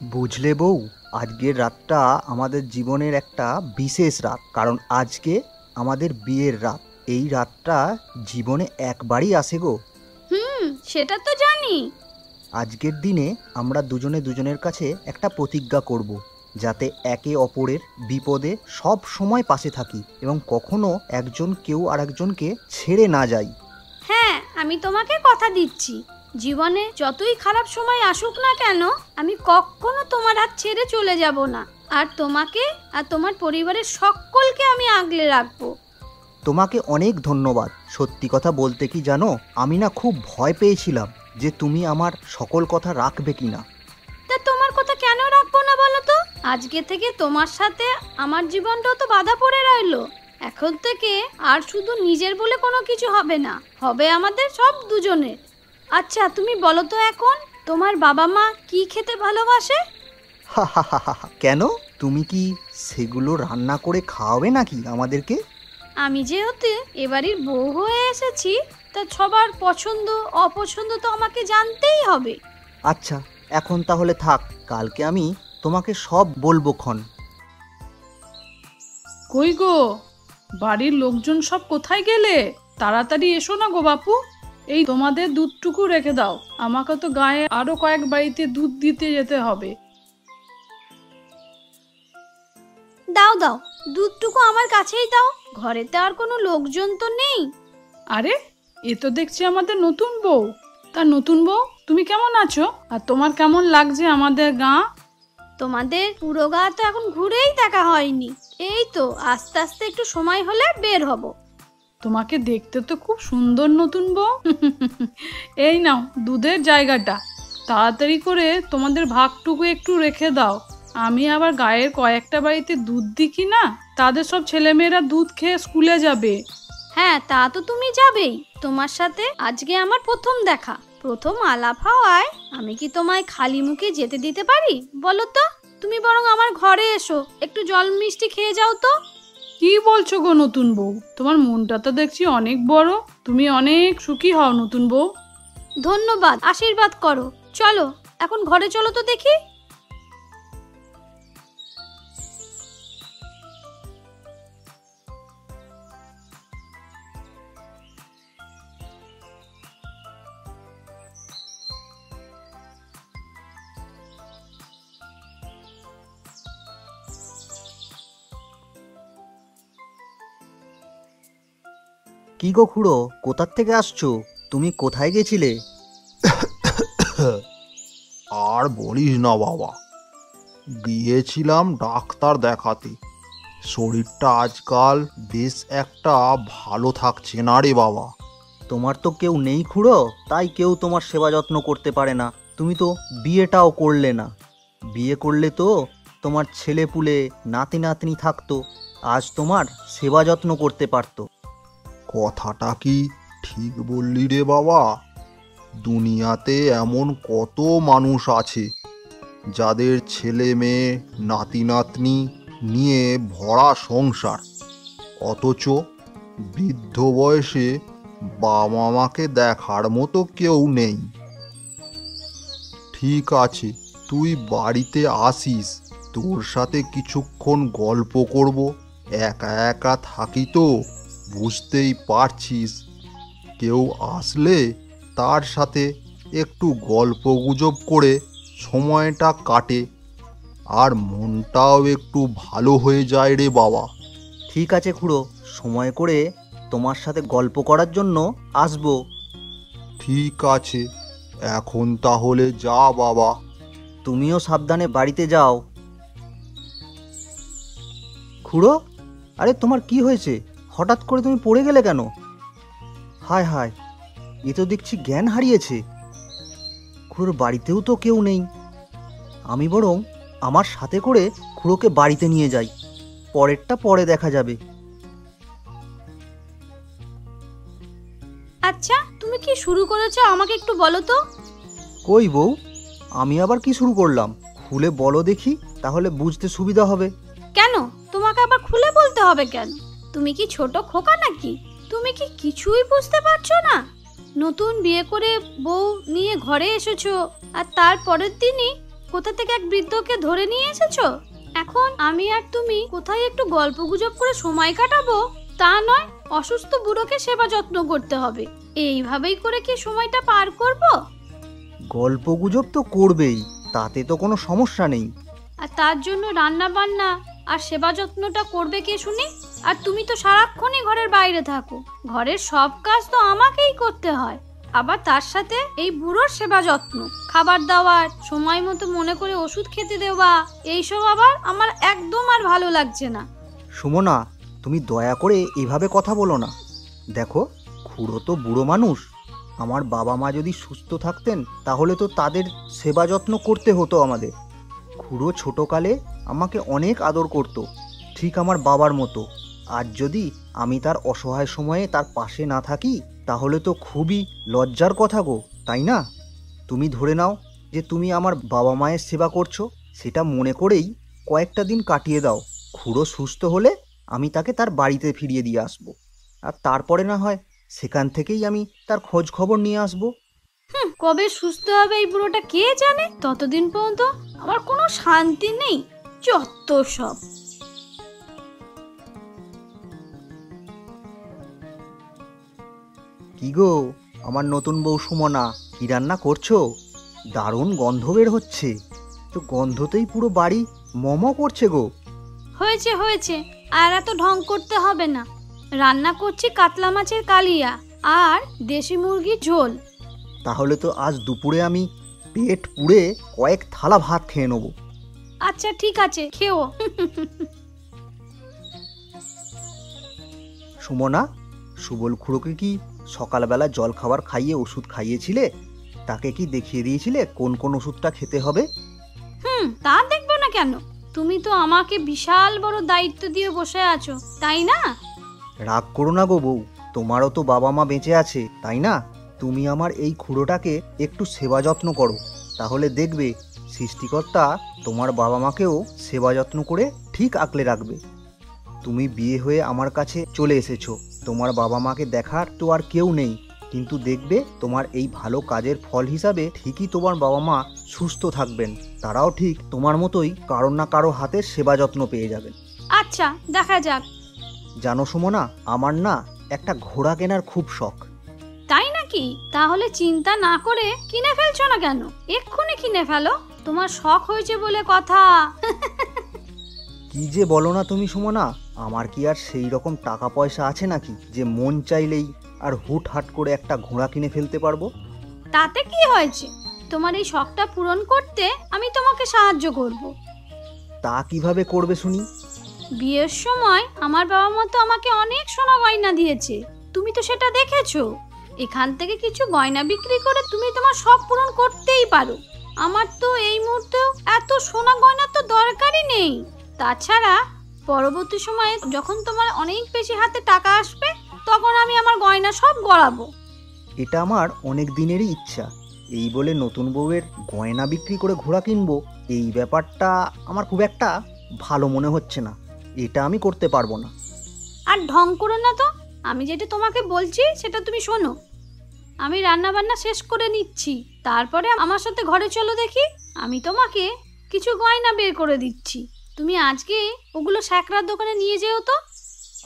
বুঝলে বউ, আজকের রাতটা আমাদের জীবনের একটা বিশেষ রাত, কারণ আজকে আমাদের বিয়ের রাত। এই রাতটা জীবনে একবারই আসে গো। সেটা তো জানি। আজকের দিনে আমরা দুজনে দুজনের কাছে একটা প্রতিজ্ঞা করব, যাতে একে অপরের বিপদে সব সময় পাশে থাকি এবং কখনো কেউ আর একজনকে ছেড়ে না যাই। হ্যাঁ, আমি তোমাকে কথা দিচ্ছি, জীবনে যতই খারাপ সময় আসুক না কেন, আমি কখনো তোমার হাত ছেড়ে চলে যাব না। আর তোমাকে আর তোমার পরিবারের সকলকে আমি আগলে রাখবো। তোমাকে অনেক ধন্যবাদ। সত্যি কথা বলতে কি জানো, আমি না খুব ভয় পেয়েছিলাম যে তুমি আমার সকল কথা রাখবে কিনা। তা তোমার কথা কেন রাখবো না বলো তো? আজকে থেকে তোমার সাথে আমার জীবনটাও তো বাধা পড়ে রইলো। এখন থেকে আর শুধু নিজের বলে কোনো কিছু হবে না, হবে আমাদের সব দুজনের। আচ্ছা তুমি বলো তো, এখন তোমার বাবা মা কি খেতে ভালোবাসে? হা হা হা হা হা। কেন, তুমি কি সেগুলো রান্না করে খাওয়াবে নাকি আমাদেরকে? আমি যেহেতু এবাড়ির বউ হয়ে এসেছি, তা সবার পছন্দ অপছন্দ তো আমাকে জানতেই হবে। আচ্ছা, এখন তাহলে থাক, কালকে আমি তোমাকে সব বলবো খন। কই গো, বাড়ির লোকজন সব কোথায় গেলে? তাড়াতাড়ি এসো না গো বাপু। এই তোমাদের দুধটুকু রেখে দাও, আমাকে তো গায়ে আরো কয়েক বাড়িতে দুধ দিতে যেতে হবে। দাও দাও, দুধটুকু আমার কাছেই দাও, ঘরেতে আর কোনো লোকজন তো নেই। আরে, এ তো দেখছি আমাদের নতুন বউ। তা নতুন বউ, তুমি কেমন আছো? আর তোমার কেমন লাগছে আমাদের গাঁ? তোমাদের পুরো গা তো এখন ঘুরেই দেখা হয়নি। এই তো আস্তে আস্তে একটু সময় হলে বের হব। তোমাকে দেখতে তো খুব সুন্দর নতুন বউ। এই নাও দুধের জায়গাটা, তাড়াতাড়ি করে তোমাদের ভাগটুকু একটু রেখে দাও। আমি আবার গায়ের কয়েকটা বাড়িতে দুধ দিই কি না, তাদের সব ছেলেমেয়েরা দুধ খেয়ে স্কুলে যাবে। হ্যাঁ, তা তো তুমি যাবেই। তোমার সাথে আজকে আমার প্রথম দেখা, প্রথম আলাপ হওয়ায় আমি কি তোমায় খালি মুখে যেতে দিতে পারি বলো তো? তুমি বরং আমার ঘরে এসো, একটু জল মিষ্টি খেয়ে যাও তো। কি বলছো গো নতুন বউ, তোমার মনটা তো দেখছি অনেক বড়। তুমি অনেক সুখী হও নতুন বউ। ধন্যবাদ, আশীর্বাদ করো। চলো এখন ঘরে চলো তো দেখি। কি গো খুড়ো, কোথার থেকে আসছো? তুমি কোথায় গেছিলে? আর বলিস না বাবা, গিয়েছিলাম ডাক্তার দেখাতে। শরীরটা আজকাল বেশ একটা ভালো থাকছে না রে বাবা। তোমার তো কেউ নেই খুড়ো, তাই কেউ তোমার সেবা যত্ন করতে পারে না। তুমি তো বিয়েটাও করলে না। বিয়ে করলে তো তোমার ছেলে পুলে নাতি নাতনি থাকতো, আজ তোমার সেবা যত্ন করতে পারতো। কথাটা কি ঠিক বললি রে বাবা? দুনিয়াতে এমন কত মানুষ আছে যাদের ছেলে মেয়ে নাতি নাতনি নিয়ে ভরা সংসার, অথচ বৃদ্ধ বয়সে বাবা মাকে দেখার মতো কেউ নেই। ঠিক আছে, তুই বাড়িতে আসিস, তোর সাথে কিছুক্ষণ গল্প করব। একা একা থাকি তো, বুঝতেই পারছিস। কেউ আসলে তার সাথে একটু গল্প গুজব করে সময়টা কাটে, আর মনটাও একটু ভালো হয়ে যায় রে বাবা। ঠিক আছে খুড়ো, সময় করে তোমার সাথে গল্প করার জন্য আসবো। ঠিক আছে, এখন তাহলে যা বাবা। তুমিও সাবধানে বাড়িতে যাও। খুড়ো, আরে তোমার কি হয়েছে? হঠাৎ করে তুমি পড়ে গেলে কেন? হায় হায়, এ তো দেখছি জ্ঞান হারিয়েছে। খুড়োর বাড়িতেও তো কেউ নেই। আমি বরং আমার সাথে করে খুড়োকে বাড়িতে নিয়ে যাই, পরেরটা পরে দেখা যাবে। আচ্ছা তুমি কি শুরু করেছো আমাকে একটু বলো তো? কই বউ, আমি আবার কি শুরু করলাম? খুলে বলো দেখি, তাহলে বুঝতে সুবিধা হবে। কেন তোমাকে আবার খুলে বলতে হবে কেন? তুমি কি ছোট খোকা নাকি? তুমি কি কিছুই বুঝতে পারছো না? নতুন বিয়ে করে বউ নিয়ে ঘরে এসেছো, আর তারপরের দিনই কোথা থেকে এক বৃদ্ধকে ধরে নিয়ে এসেছো। এখন আমি আর তুমি কোথায় একটু গল্প গুজব করে সময় কাটাবো তা নয়, অসুস্থ বুড়োকে সেবা যত্ন করতে হবে। এইভাবেই করে কি সময়টা পার করব? গল্প গুজব তো করবেই, তাতে তো কোনো সমস্যা নেই। আর তার জন্য রান্না বান্না আর সেবা যত্নটা করবে কে শুনি? আর তুমি তো সারাক্ষণই ঘরের বাইরে থাকো, ঘরের সব কাজ তো আমাকেই করতে হয়। আবার তার সাথে এই বুড়োর সেবা যত্ন, খাবার দাবার সময় মতো মনে করে ওষুধ খেতে দেওয়া, এইসব আবার আমার একদম আর ভালো লাগছে না। সুমনা, তুমি দয়া করে এভাবে কথা বলো না। দেখো, খুড়ো তো বুড়ো মানুষ। আমার বাবা মা যদি সুস্থ থাকতেন তাহলে তো তাদের সেবা যত্ন করতে হতো আমাদের। খুড়ো ছোটকালে আমাকে অনেক আদর করত, ঠিক আমার বাবার মতো। আজ যদি আমি তার অসহায় সময়ে তার পাশে না থাকি তাহলে তো খুবই লজ্জার কথা গো, তাই না? তুমি ধরে নাও যে তুমি আমার বাবা মায়ের সেবা করছো, সেটা মনে করেই কয়েকটা দিন কাটিয়ে দাও। খুড়ো সুস্থ হলে আমি তাকে তার বাড়িতে ফিরিয়ে দিয়ে আসবো, আর তারপরে না হয় সেখান থেকেই আমি তার খোঁজ খবর নিয়ে আসবো। কবে সুস্থ হবে এই বুড়োটা কে জানে। ততদিন পর্যন্ত আমার কোনো শান্তি নেই, যত সব। কি গো আমার নতুন বউ সুমনা, কি রান্না করছো? দারুণ গন্ধ বের হচ্ছে, তো গন্ধতেই পুরো বাড়ি মম করছে গো। হয়েছে হয়েছে, আর এত ঢং করতে হবে না। রান্না করছি কাতলা মাছের কালিয়া আর দেশি মুরগির ঝোল। তাহলে তো আজ দুপুরে আমি পেট পুড়ে কয়েক থালা ভাত খেয়ে নেবো। আচ্ছা ঠিক আছে, খেও। সুমনা, সুবল খুড়োকে কি সকালবেলা জল খাবার খাইয়ে ওষুধ খাইয়েছিলে? তাকে কি দেখিয়ে দিয়েছিলে কোন কোন ওষুধটা খেতে হবে? তা দেখবো না কেন? তুমি তো আমাকে বিশাল বড় দায়িত্ব দিয়ে বসে আছো, তাই না? রাগ করো না গো বউ, তোমারও তো বাবা মা বেঁচে আছে, তাই না? তুমি আমার এই খুড়োটাকে একটু সেবা যত্ন করো, তাহলে দেখবে সৃষ্টিকর্তা তোমার বাবা মাকেও সেবা যত্ন করে ঠিক আগলে রাখবে। তুমি বিয়ে হয়ে আমার কাছে চলে এসেছো, তোমার বাবা মাকে দেখার তো আর কেউ নেই, কিন্তু দেখবে তোমার এই ভালো কাজের ফল হিসাবে ঠিকই তোমার বাবা মা সুস্থ থাকবেন, তারাও ঠিক তোমার মতোই কারো না কারো হাতে সেবা যত্ন পেয়ে যাবেন। আচ্ছা দেখা যাক। জানো সুমনা, আমার না একটা ঘোড়া কেনার খুব শখ। তাই নাকি? তাহলে চিন্তা না করে কিনে ফেলছো না কেন? এক্ষুনি কিনে ফেলো, তোমার শখ হয়েছে বলে কথা। কি যে বলো না তুমি সুমনা, আমার কি আর সেই রকম টাকা পয়সা আছে নাকি যে মন চাইলেই আর হুটহাট করে একটা ঘোড়া কিনে ফেলতে পারবো? তাতে কি হয়েছে? তোমার এই শখটা পূরণ করতে আমি তোমাকে সাহায্য করব। তা কিভাবে করবে শুনি? বিয়ের সময় আমার বাবা মা তো আমাকে অনেক সোনা গয়না দিয়েছে, তুমি তো সেটা দেখেছো। এখান থেকে কিছু গয়না বিক্রি করে তুমি তোমার শখ পূরণ করতেই পারো। আমার তো এই মুহূর্তে এত সোনা গয়না তো দরকারই নেই। তাছাড়া পরবর্তী সময়ে যখন তোমার অনেক বেশি হাতে টাকা আসবে তখন আমি আমার গয়না সব গড়াবো। এটা আমার অনেক দিনেরই ইচ্ছা। এই বলে নতুন বউয়ের গয়না বিক্রি করে ঘোড়া কিনবো, এই ব্যাপারটা আমার খুব একটা ভালো মনে হচ্ছে না। এটা আমি করতে পারবো না। আর ঢং করো না তো, আমি যেটা তোমাকে বলছি সেটা তুমি শোনো। আমি রান্না বান্না শেষ করে নিচ্ছি, তারপরে আমার সাথে ঘরে চলো দেখি। আমি তোমাকে কিছু গয়না বের করে দিচ্ছি, তুমি আজকে ওগুলো স্যাকরার দোকানে নিয়ে যেও তো।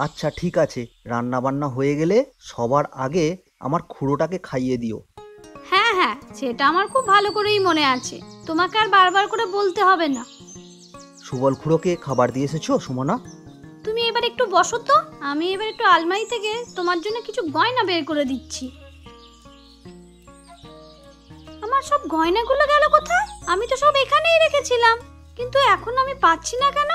আচ্ছা ঠিক আছে, রান্না বান্না হয়ে গেলে সবার আগে আমার খুড়োটাকে খাইয়ে দিও। হ্যাঁ হ্যাঁ, সেটা আমার খুব ভালো করেই মনে আছে, তোমাকে আর বারবার করে বলতে হবে না। সুবল খুড়োকে খাবার দিয়ে এসেছো সুমনা? তুমি এবার একটু বসো তো, আমি এবার একটু আলমারি থেকে তোমার জন্য কিছু গয়না বের করে দিচ্ছি। আমার সব গয়নাগুলো গেল কোথায়? আমি তো সব এখানেই রেখেছিলাম, কিন্তু এখন আমি পাচ্ছি না কেন?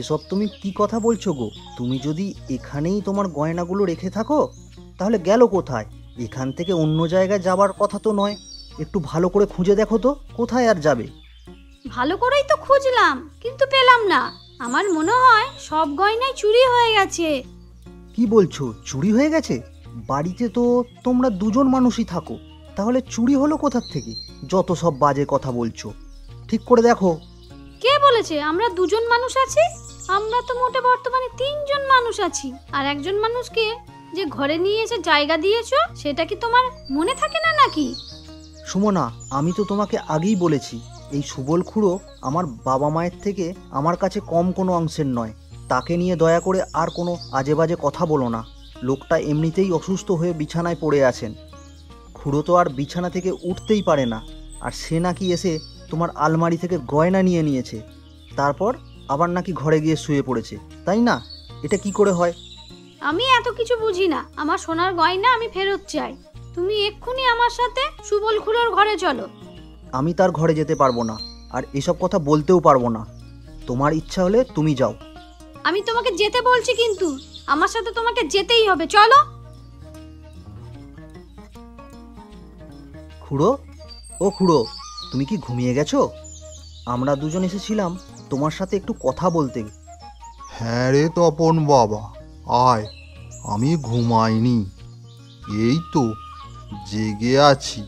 এসব তুমি কি কথা বলছো গো? তুমি যদি এখানেই তোমার গয়নাগুলো রেখে থাকো তাহলে গেল কোথায়? এখান থেকে অন্য জায়গায় যাবার কথা তো নয়। একটু ভালো করে খুঁজে দেখো তো কোথায় আর যাবে। ভালো করেই তো খুঁজলাম, কিন্তু পেলাম না। আমার মনে হয় সব গয়নাই চুরি হয়ে গেছে। কি বলছো, চুরি হয়ে গেছে? বাড়িতে তো তোমরা দুজন মানুষই থাকো, তাহলে চুরি হলো কোথার থেকে? যত সব বাজে কথা বলছো, ঠিক করে দেখো। কে বলেছে আমরা দুজন মানুষ আছি? আমরা তো মোটে বর্তমানে 3 জন মানুষ আছি। আর একজন মানুষকে যে ঘরে নিয়ে এসে জায়গা দিয়েছো সেটা কি তোমার মনে থাকে না নাকি? সুমনা, আমি তো তোমাকে আগেই বলেছি এই সুবল খুড়ো আমার বাবা মায়ের থেকে আমার কাছে কম কোনো অংশের নয়। তাকে নিয়ে দয়া করে আর কোনো আজে বাজে কথা বলো না। লোকটা এমনিতেই অসুস্থ হয়ে বিছানায় পড়ে আছেন। খুড়ো তো আর বিছানা থেকে উঠতেই পারে না, আর সে নাকি এসে তোমার আলমারি থেকে গয়না নিয়ে নিয়েছে, তারপর আবার নাকি ঘরে গিয়ে শুয়ে পড়েছে, তাই না? এটা কি করে হয়? আমি এত কিছু বুঝি না। আমার সোনার গয়না আমি ফেরত চাই। তুমি এক্ষুনি আমার সাথে সুবল খুড়োর ঘরে চলো। আমি তার ঘরে যেতে পারবো না, আর এসব কথা বলতেও পারবো না। তোমার ইচ্ছা হলে তুমি যাও। আমি তোমাকে যেতে বলছি, কিন্তু আমার সাথে তোমাকে যেতেই হবে। চলো। খুড়ো, ও খুড়ো, তুমি কি ঘুমিয়ে গেছো? আমরা দুজন এসেছিলাম তোমার সাথে একটু কথা বলতে। হ্যাঁ রে তপন বাবা, আয়। আমি ঘুমাইনি, এই তো জেগে আছি।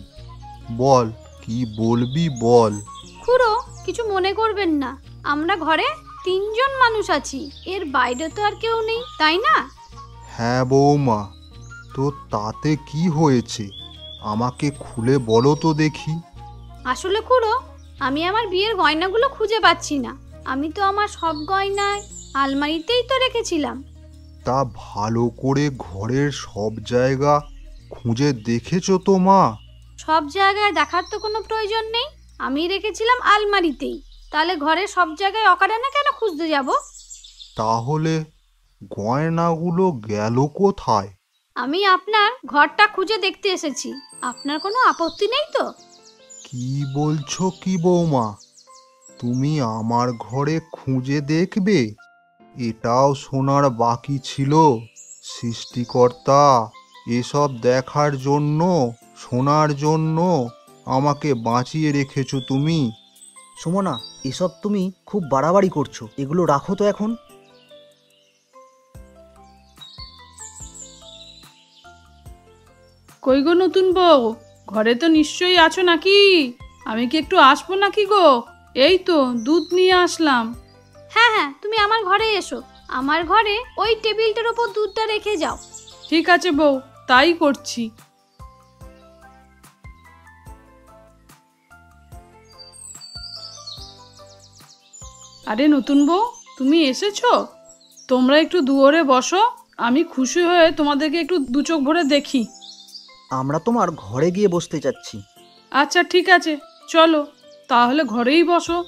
বল, কি বলবি বল। খুড়ো, কিছু মনে করবেন না। আমরা ঘরে 3 জন মানুষ আছি, এর বাইরে তো আর কেউ নেই, তাই না? হ্যাঁ বৌমা, তো তাতে কি হয়েছে? আমাকে খুলে বলো তো দেখি। আসলে খুড়ো, আমি আমার বিয়ের গয়নাগুলো খুঁজে পাচ্ছি না। আমি তো আমার সব গয়নায় আলমারিতেই তো রেখেছিলাম। তা ভালো করে ঘরের সব জায়গা খুঁজে দেখেছো তো মা? সব জায়গায় দেখার তো কোনো প্রয়োজন নেই। আমি রেখেছিলাম আলমারিতেই। তাহলে ঘরের সব জায়গায় অকারণে কেন খুঁজতে যাব? তাহলে গয়নাগুলো গেল কোথায়? আমি আপনার ঘরটা খুঁজে দেখতে এসেছি। আপনার কোনো আপত্তি নেই তো? কি বলছো কি বৌমা? তুমি আমার ঘরে খুঁজে দেখবে? এটাও শোনার বাকি ছিল। সৃষ্টিকর্তা, এসব দেখার জন্য, শোনার জন্য আমাকে বাঁচিয়ে রেখেছো তুমি। সুমনা, এসব তুমি খুব বাড়াবাড়ি করছো। এগুলো রাখো তো এখন। কই গো নতুন বউ, ঘরে তো নিশ্চয়ই আছো নাকি? আমি কি একটু আসবো নাকি গো? এই তো দুধ নিয়ে আসলাম। হ্যাঁ হ্যাঁ, তুমি আমার ঘরে এসো। আমার ঘরে ওই টেবিলটার উপর দুধটা রেখে যাও। ঠিক আছে বউ, তাই করছি। আরে নতুন বউ, তুমি এসেছো? তোমরা একটু দুয়ারে বসো, আমি খুশি হয়ে তোমাদেরকে একটু দু চোখ ভরে দেখি। আমরা তোমার ঘরে গিয়ে বসতে চাচ্ছি। আচ্ছা ঠিক আছে, চলো তাহলে ঘরেই বসো।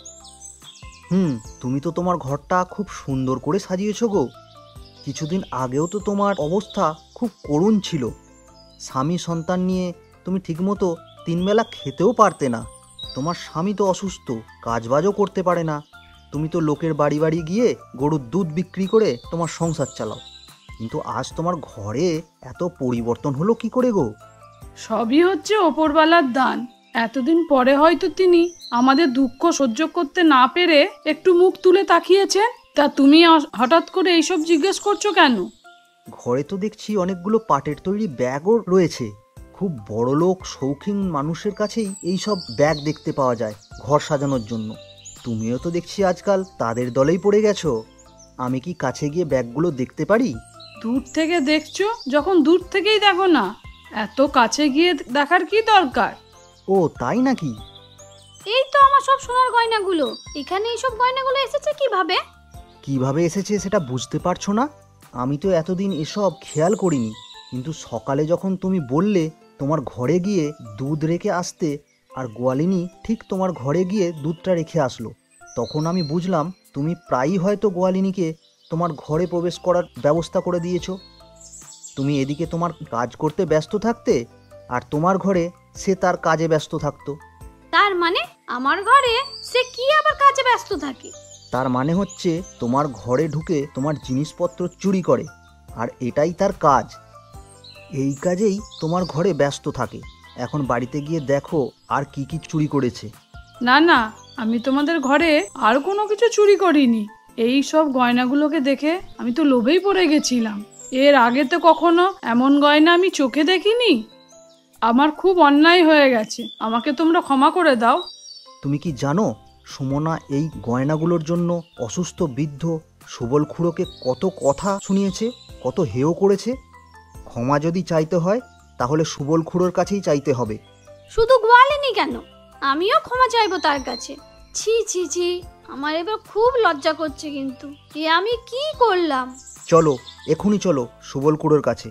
তুমি তো তোমার ঘরটা খুব সুন্দর করে সাজিয়েছো গো। কিছুদিন আগেও তো তোমার অবস্থা খুব করুণ ছিল। স্বামী সন্তান নিয়ে তুমি ঠিকমতো 3 বেলা খেতেও পারতে না। তোমার স্বামী তো অসুস্থ, কাজবাজও করতে পারে না। তুমি তো লোকের বাড়ি বাড়ি গিয়ে গরুর দুধ বিক্রি করে তোমার সংসার চালাও। কিন্তু আজ তোমার ঘরে এত পরিবর্তন হলো কি করে গো? সবই হচ্ছে ওপরওয়ালার দান। এতদিন পরে হয়তো তিনি আমাদের দুঃখ সহ্য করতে না পেরে একটু মুখ তুলে তাকিয়েছেন। তা তুমি হঠাৎ করে এইসব জিজ্ঞেস করছো কেন? ঘরে তো দেখছি অনেকগুলো পাটের তৈরি ব্যাগও রয়েছে। খুব বড়লোক শৌখিন মানুষের কাছেই এই সব ব্যাগ দেখতে পাওয়া যায় ঘর সাজানোর জন্য। তুমিও তো দেখছি আজকাল তাদের দলেই পড়ে গেছো। আমি কি কাছে গিয়ে ব্যাগগুলো দেখতে পারি? দূর থেকে দেখছো যখন, দূর থেকেই দেখো না, এত কাছে গিয়ে দেখার কি দরকার? ও তাই নাকি? এই তো আমার সব সোনার গয়নাগুলো। এখানে এইসব গয়নাগুলো এসেছে কিভাবে? কিভাবে এসেছে সেটা বুঝতে পারছো না? আমি তো এতদিন এসব খেয়াল করিনি, কিন্তু সকালে যখন তুমি বললে তোমার ঘরে গিয়ে দুধ রেখে আসতে, আর গোয়ালিনী ঠিক তোমার ঘরে গিয়ে দুধটা রেখে আসলো, তখন আমি বুঝলাম তুমি প্রায়ই হয়তো গোয়ালিনীকে তোমার ঘরে প্রবেশ করার ব্যবস্থা করে দিয়েছো। তুমি এদিকে তোমার কাজ করতে ব্যস্ত থাকতে, আর তোমার ঘরে সে তার কাজে ব্যস্ত থাকতো। তার মানে আমার ঘরে সে কি আবার কাজে ব্যস্ত থাকে? তার মানে হচ্ছে তোমার ঘরে ঢুকে তোমার জিনিসপত্র চুরি করে, আর এটাই তার কাজ। এই কাজেই তোমার ঘরে ব্যস্ত থাকে। এখন বাড়িতে গিয়ে দেখো আর কি কি চুরি করেছে। না না, আমি তোমাদের ঘরে আর কোনো কিছু চুরি করিনি। এই সব গয়নাগুলোকে দেখে আমি তো লোভেই পড়ে গেছিলাম। এর আগে তো কখনো এমন গয়না আমি চোখে দেখিনি। আমার খুব অন্যায় হয়ে গেছে, আমাকে তোমরা ক্ষমা করে দাও। তুমি কি জানো সুমনা এই গয়নাগুলোর জন্য অসুস্থ বৃদ্ধ সুবল খুড়োকে কত কথা শুনিয়েছে, কত হেয় করেছে? ক্ষমা যদি চাইতে হয় তাহলে সুবল খুড়োর কাছেই চাইতে হবে। শুধু গোয়ালিনী কেন, আমিও ক্ষমা চাইবো তার কাছে। ছি ছি ছি, আমার এবার খুব লজ্জা করছে, কিন্তু এ আমি কি করলাম? চলো এখনই চলো সুবল খুড়োর কাছে।